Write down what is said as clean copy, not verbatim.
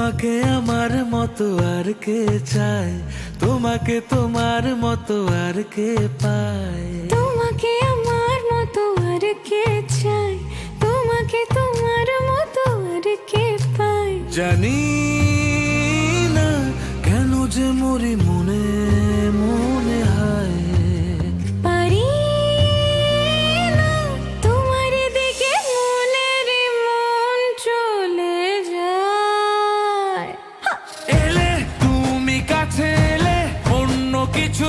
তোমাকে আমার মতো আর কে চায়, তোমাকে তোমার মতো আর কে পায়। তোমাকে আমার মতো আর কে চায়, তোমাকে তোমার মতো আর কে পায়। জানি না কেন যে মরি মনে মনে হায়। পারি না তোমার দিকে মনের মন চলে যায়। এলে তুমি কাছে এলে অন্য কিছু